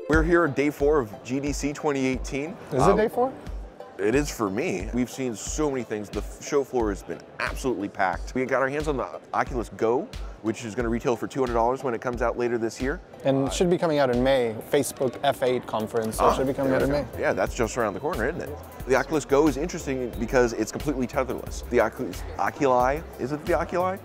We're here on day 4 of GDC 2018. Is it day 4? It is for me. We've seen so many things. The show floor has been absolutely packed. We got our hands on the Oculus Go, which is going to retail for $200 when it comes out later this year. And should be coming out in May. Facebook F8 conference, so it should be coming out in May. Yeah, that's just around the corner, isn't it? The Oculus Go is interesting because it's completely tetherless. The Oculi, is it the Oculi?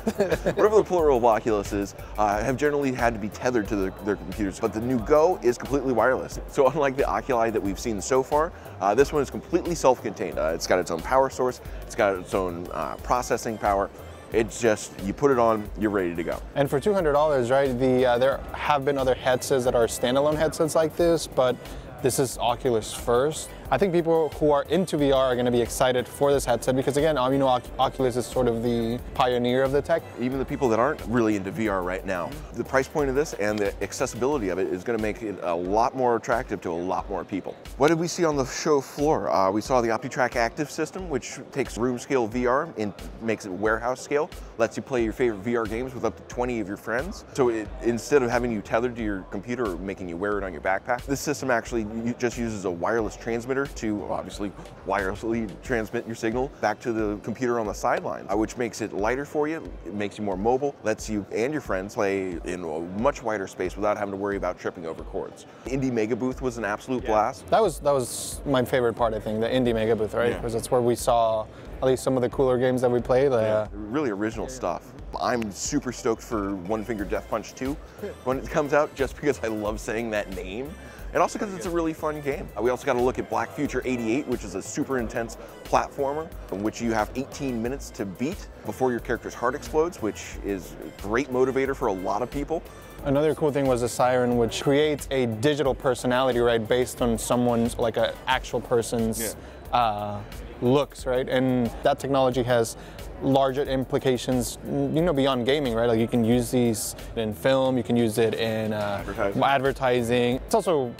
Whatever the plural of Oculus is, have generally had to be tethered to their computers, but the new Go is completely wireless. So unlike the Oculi that we've seen so far, this one is completely self-contained. It's got its own power source, it's got its own processing power. It's just, you put it on, you're ready to go. And for $200, right, there have been other headsets that are standalone headsets like this, but this is Oculus first. I think people who are into VR are going to be excited for this headset because, again, you know, Oculus is sort of the pioneer of the tech. Even the people that aren't really into VR right now, the price point of this and the accessibility of it is going to make it a lot more attractive to a lot more people. What did we see on the show floor? We saw the OptiTrack Active system, which takes room scale VR and makes it warehouse scale, lets you play your favorite VR games with up to 20 of your friends. So instead of having you tethered to your computer or making you wear it on your backpack, this system actually just uses a wireless transmitter to obviously wirelessly transmit your signal back to the computer on the sideline, which makes it lighter for you, it makes you more mobile, lets you and your friends play in a much wider space without having to worry about tripping over cords. Indie Mega Booth was an absolute blast. That was my favorite part, I think, the Indie Mega Booth, right? Because that's where we saw at least some of the cooler games that we played. Really original stuff. I'm super stoked for One Finger Death Punch 2 when it comes out, just because I love saying that name. And also because it's a really fun game. We also got to look at Black Future 88, which is a super intense platformer in which you have 18 minutes to beat before your character's heart explodes, which is a great motivator for a lot of people. Another cool thing was the Siren, which creates a digital personality, right, based on someone's, like an actual person's looks, right? And that technology has larger implications, you know, beyond gaming, right? Like you can use these in film, you can use it in advertising. It's also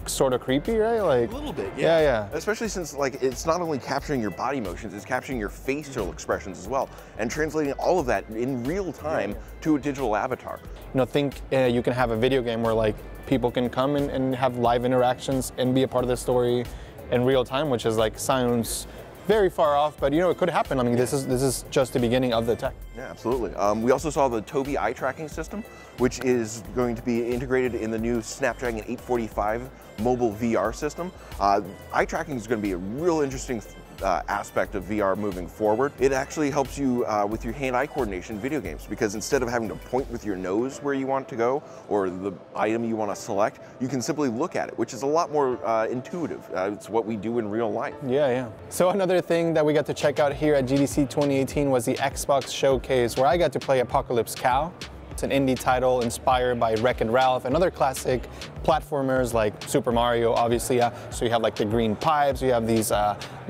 sort of creepy, right? Like a little bit, yeah. Especially since like it's not only capturing your body motions, it's capturing your facial expressions as well, and translating all of that in real time to a digital avatar. You know, think you can have a video game where like people can come and have live interactions and be a part of the story in real time, which is like sounds very far off, but you know, it could happen. I mean, this is just the beginning of the tech. Yeah, absolutely. We also saw the Tobii Eye Tracking system, which is going to be integrated in the new Snapdragon 845 mobile VR system. Eye tracking is going to be a real interesting aspect of VR moving forward. It actually helps you with your hand-eye coordination in video games, because instead of having to point with your nose where you want to go or the item you want to select, you can simply look at it, which is a lot more intuitive. It's what we do in real life. Yeah. So another thing that we got to check out here at GDC 2018 was the Xbox Showcase, where I got to play Apocalypse Cow. It's an indie title inspired by Wreck-It Ralph and other classic platformers like Super Mario, obviously. So you have like the green pipes, you have these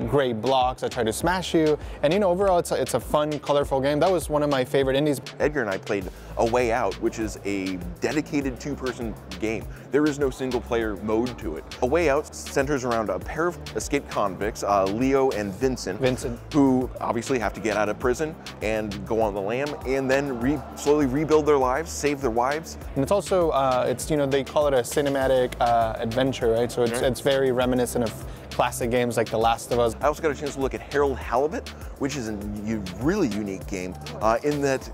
gray blocks that try to smash you. And you know, overall, it's a fun, colorful game. That was one of my favorite indies. Edgar and I played A Way Out, which is a dedicated two-person game. There is no single-player mode to it. A Way Out centers around a pair of escaped convicts, Leo and Vincent, who obviously have to get out of prison and go on the lam, and then slowly rebuild their lives, save their wives. And it's also, you know, they call it a cinematic adventure, right? So it's very reminiscent of classic games like The Last of Us. I also got a chance to look at Harold Halibut, which is a really unique game in that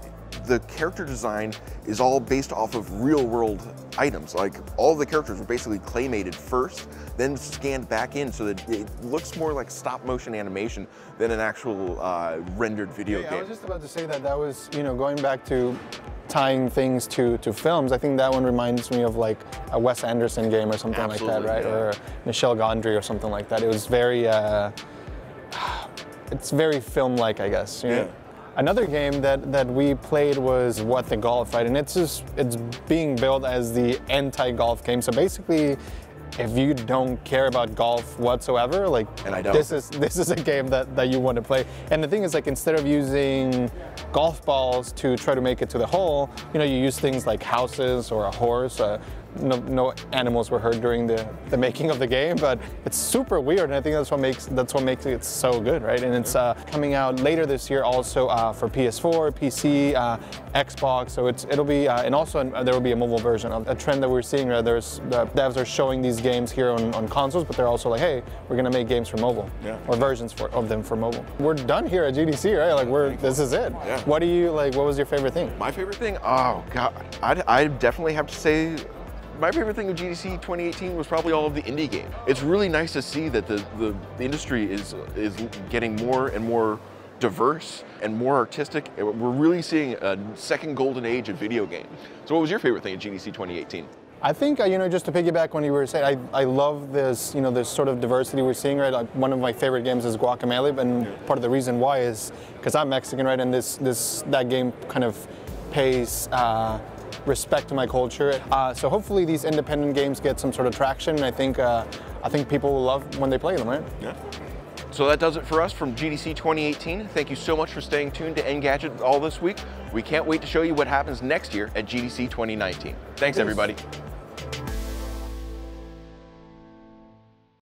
the character design is all based off of real-world items. Like, all the characters were basically claymated first, then scanned back in, so that it looks more like stop-motion animation than an actual rendered video game. I was just about to say that was, you know, going back to tying things to films. I think that one reminds me of like a Wes Anderson game or something like that, right? Or Michel Gondry or something like that. It was very, it's very film-like, I guess. You know? Another game that we played was What the Golf, right? And it's being billed as the anti-golf game. So basically, if you don't care about golf whatsoever, like, and I don't. this is a game that you want to play. And the thing is, like, instead of using golf balls to try to make it to the hole, you know, you use things like houses or a horse. no animals were hurt during the making of the game, but it's super weird, and I think that's what makes it so good, right? And it's coming out later this year also for PS4, PC, Xbox. So it'll be, and also there will be a mobile version. A trend that we're seeing, right? There's the devs are showing these games here on consoles, but they're also like, hey, we're gonna make games for mobile, or versions of them for mobile. We're done here at GDC, right? Like this is it. Yeah. What do you like? What was your favorite thing? My favorite thing? Oh God, I definitely have to say, my favorite thing of GDC 2018 was probably all of the indie games. It's really nice to see that the industry is getting more and more diverse and more artistic. We're really seeing a second golden age of video games. So what was your favorite thing at GDC 2018? I think, just to piggyback when you were saying, I love this, this sort of diversity we're seeing, right? Like one of my favorite games is Guacamelee, and part of the reason why is because I'm Mexican, right? And that game kind of pays respect to my culture. So hopefully these independent games get some sort of traction, and I think people will love when they play them, right? Yeah. So that does it for us from GDC 2018. Thank you so much for staying tuned to Engadget all this week. We can't wait to show you what happens next year at GDC 2019. Thanks, everybody.